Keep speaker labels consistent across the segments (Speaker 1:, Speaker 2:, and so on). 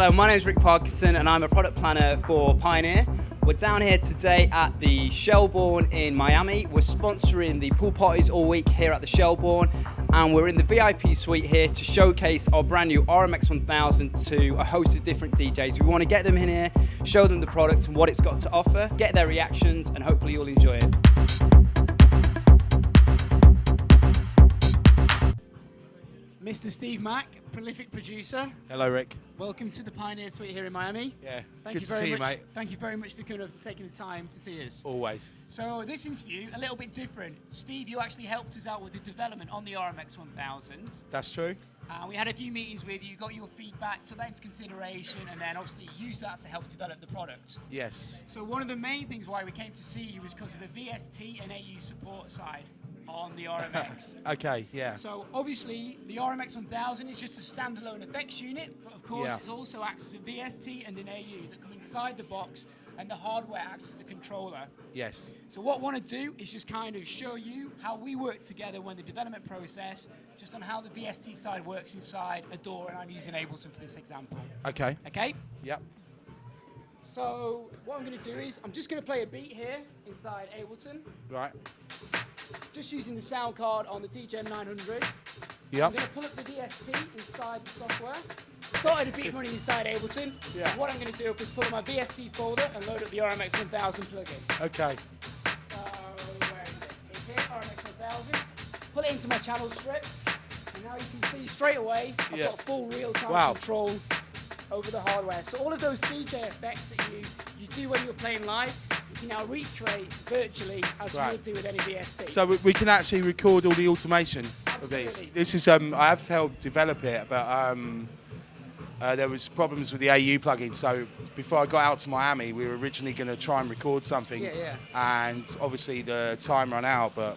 Speaker 1: Hello, my name is Rik Parkinson and I'm a product planner for Pioneer. We're down here today at the Shelborne in Miami. We're sponsoring the pool parties all week here at the Shelborne, and we're in the VIP suite here to showcase our brand new RMX-1000 to a host of different DJs. We want to get them in here, show them the product and what it's got to offer, get their reactions, and hopefully you'll enjoy it. Mr. Steve Mack, prolific producer.
Speaker 2: Hello, Rick.
Speaker 1: Welcome to the Pioneer Suite here in Miami.
Speaker 2: Yeah,
Speaker 1: Thank
Speaker 2: good
Speaker 1: you
Speaker 2: to
Speaker 1: very
Speaker 2: see you,
Speaker 1: much.
Speaker 2: mate.
Speaker 1: Thank you very much for coming over and taking the time to see us.
Speaker 2: Always.
Speaker 1: So this interview, a little bit different. Steve, you actually helped us out with the development on the RMX-1000.
Speaker 2: That's true.
Speaker 1: We had a few meetings with you, got your feedback, took that into consideration, and then obviously used that to help develop the product.
Speaker 2: Yes.
Speaker 1: So one of the main things why we came to see you was because of the VST and AU support side on the RMX.
Speaker 2: Okay, yeah.
Speaker 1: So obviously the RMX-1000 is just a standalone effects unit, but of course it also acts as a VST and an AU that come inside the box, and the hardware acts as a controller.
Speaker 2: Yes.
Speaker 1: So what I want to do is just kind of show you how we work together when the development process, just on how the VST side works inside a DAW, and I'm using Ableton for this example.
Speaker 2: Okay.
Speaker 1: Okay?
Speaker 2: Yep.
Speaker 1: So what I'm going to do is, I'm just going to play a beat here inside Ableton.
Speaker 2: Right.
Speaker 1: Just using the sound card on the DJsounds.
Speaker 2: Yep.
Speaker 1: I'm going to pull up the VST inside the software. Started a beat running inside Ableton.
Speaker 2: Yeah.
Speaker 1: What I'm going to do is pull up my VST folder and load up the RMX-1000 plugin.
Speaker 2: Okay.
Speaker 1: So where is it? It's here, RMX-1000. Pull it into my channel strip, and now you can see straight away I've got full real-time control over the hardware. So all of those DJ effects that you do when you're playing live, you can now recreate virtually as you would do with any VST.
Speaker 2: So we can actually record all the automation of these. This is I have helped develop it, but there was problems with the AU plugin. So before I got out to Miami, we were originally going to try and record something, and obviously the time ran out. But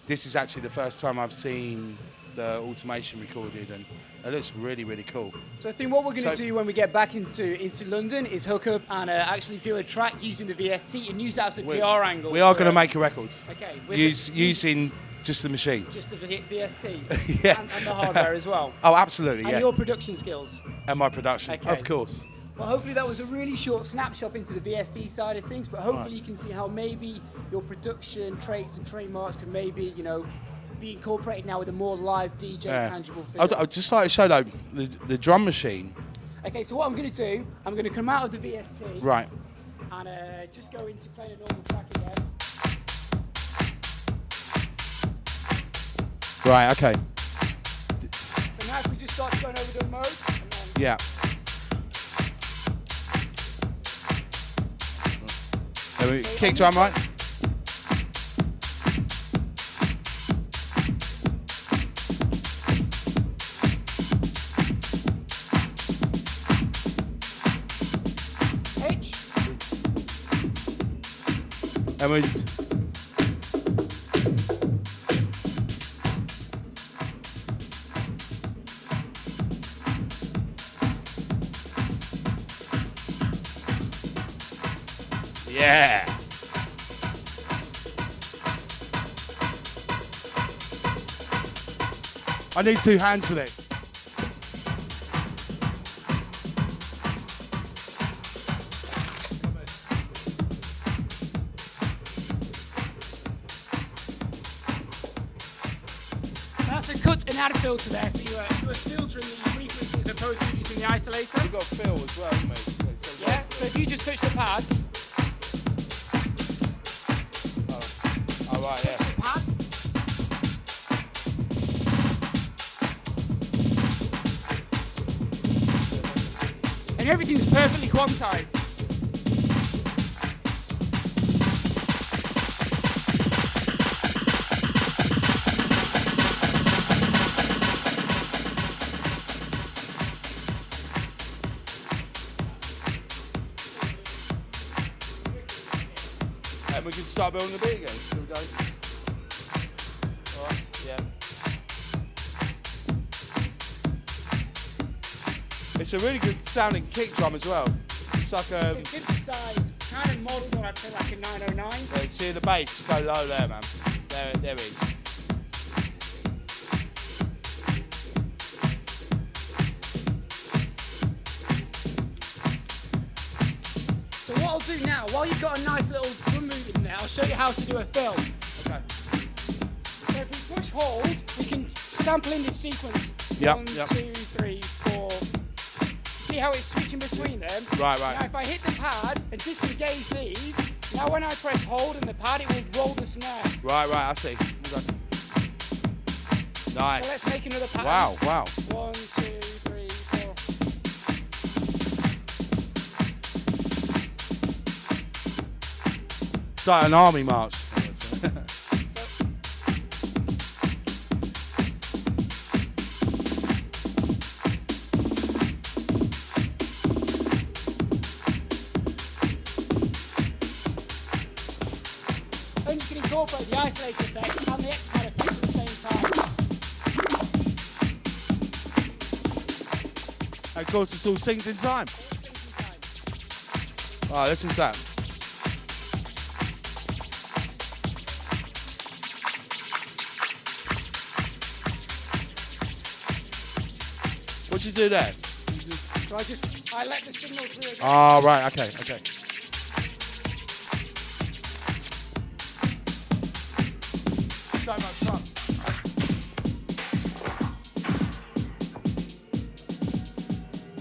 Speaker 2: this is actually the first time I've seen the automation recorded, and it looks really, really cool.
Speaker 1: So I think what we're going to do when we get back into London is hook up and actually do a track using the VST and use that as the PR angle.
Speaker 2: We are going to make a record.
Speaker 1: Okay.
Speaker 2: Using just the machine.
Speaker 1: Just the VST.
Speaker 2: Yeah.
Speaker 1: And the hardware as well.
Speaker 2: Oh, absolutely,
Speaker 1: and your production skills.
Speaker 2: And my production, of course.
Speaker 1: Well, hopefully that was a really short snapshot into the VST side of things, but hopefully you can see how maybe your production traits and trademarks could maybe, be incorporated now with a more live DJ tangible feel.
Speaker 2: I'd just like to show though the drum machine.
Speaker 1: Okay, so what I'm going to do, I'm going to come out of the VST.
Speaker 2: Right.
Speaker 1: And just go into playing a normal track again.
Speaker 2: Right, okay.
Speaker 1: So now if we just start going over the mode. And then
Speaker 2: Yeah. Kick drum, right?
Speaker 1: H.
Speaker 2: And we. Yeah. I need 2 hands for this.
Speaker 1: That's a cut and add filter there, so you are filtering the frequency as opposed to using the isolator.
Speaker 2: We've got fill as well, mate.
Speaker 1: Yeah, so if you just touch the pad.
Speaker 2: Oh right, yeah.
Speaker 1: The pad. And everything's perfectly quantized.
Speaker 2: And we can start building the beat again. Shall we go? Alright, yeah. It's a really good sounding kick drum as well. It's like a...
Speaker 1: It's a synthesized kind of model that I'd say like a 909.
Speaker 2: Yeah, see the bass go low there, man. There it is.
Speaker 3: what I'll do now, while you've got a nice little drum moving there, I'll show you how to do a fill.
Speaker 2: Okay.
Speaker 3: So if we push hold, we can sample in this sequence.
Speaker 2: Yep,
Speaker 3: 1,
Speaker 2: yep.
Speaker 3: 2, 3, 4. See how it's switching between them?
Speaker 2: Right.
Speaker 3: Now if I hit the pad and disengage these, now when I press hold and the pad, it will roll the snare.
Speaker 2: Right, I see. Okay. Nice.
Speaker 3: So let's make another pattern.
Speaker 2: Wow.
Speaker 3: 1, 2, 3, 4.
Speaker 2: It's like an army march.
Speaker 3: And you can incorporate the isolator effect and the X-pad effect at the same time.
Speaker 2: Of course, it's all synced in time. All right, listen to that. What'd you do there?
Speaker 3: So I let the signal through again.
Speaker 2: Oh, right, okay. So much fun.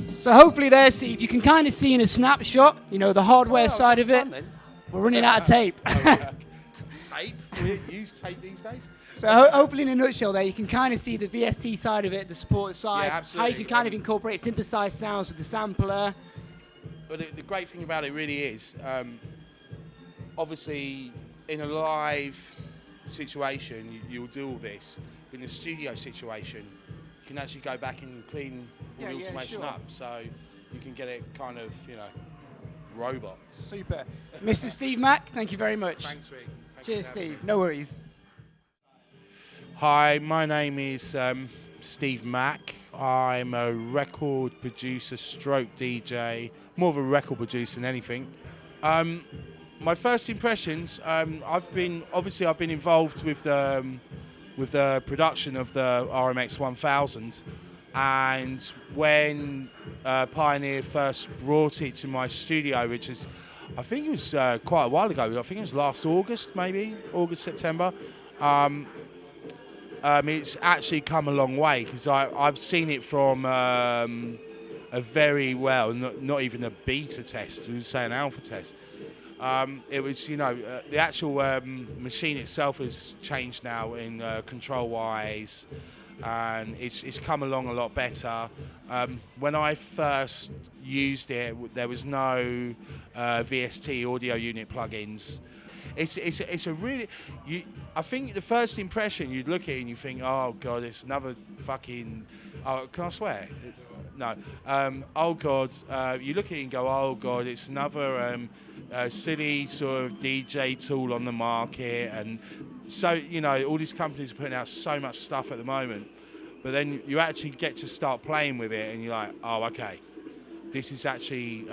Speaker 3: So hopefully there, Steve, you can kind of see in a snapshot, you know, the hardware side of it.
Speaker 2: Fun, then.
Speaker 3: We're running out of tape.
Speaker 2: Tape? We use tape these days?
Speaker 3: So hopefully in a nutshell there, you can kind of see the VST side of it, the support side,
Speaker 2: Yeah,
Speaker 3: how
Speaker 2: absolutely.
Speaker 3: you can kind of incorporate synthesized sounds with the sampler.
Speaker 2: But the great thing about it really is, obviously, in a live situation, you'll do all this. But in a studio situation, you can actually go back and clean all the automation up, so you can get it kind of, robot.
Speaker 3: Super. Mr. Steve Mack, thank you very much.
Speaker 2: Thanks, Rik.
Speaker 3: Cheers, Steve. No worries.
Speaker 2: Hi, my name is Steve Mack. I'm a record producer stroke DJ, more of a record producer than anything. My first impressions, I've been involved with the production of the RMX-1000, and when Pioneer first brought it to my studio, which is, I think it was quite a while ago, I think it was last August, maybe, August, September, it's actually come a long way, because I've seen it from a very not even a beta test, we would say an alpha test. It was, the actual machine itself has changed now in control-wise, and it's come along a lot better. When I first used it, there was no VST audio unit plugins. It's a really, I think the first impression, you'd look at it and you think, oh God, it's another fucking, can I swear? No. Oh God, you look at it and go, oh God, it's another silly sort of DJ tool on the market. And so, all these companies are putting out so much stuff at the moment. But then you actually get to start playing with it and you're like, oh, okay, this is actually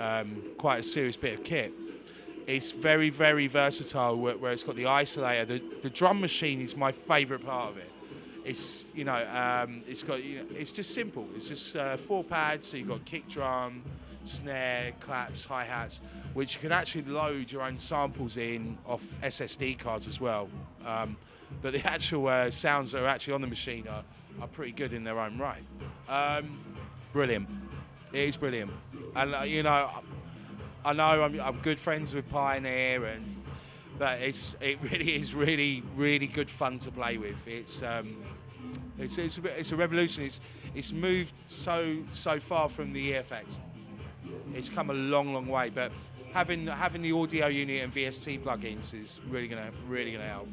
Speaker 2: quite a serious bit of kit. It's very, very versatile where it's got the isolator. The drum machine is my favourite part of it. It's, it's got, it's just simple. It's just 4 pads, so you've got kick drum, snare, claps, hi-hats, which you can actually load your own samples in off SSD cards as well. But the actual sounds that are actually on the machine are pretty good in their own right. Brilliant. It is brilliant. And, I know I'm good friends with Pioneer, but it really is really good fun to play with. It's a revolution. It's moved so far from the EFX. It's come a long way, but having the audio unit and VST plugins is really gonna help.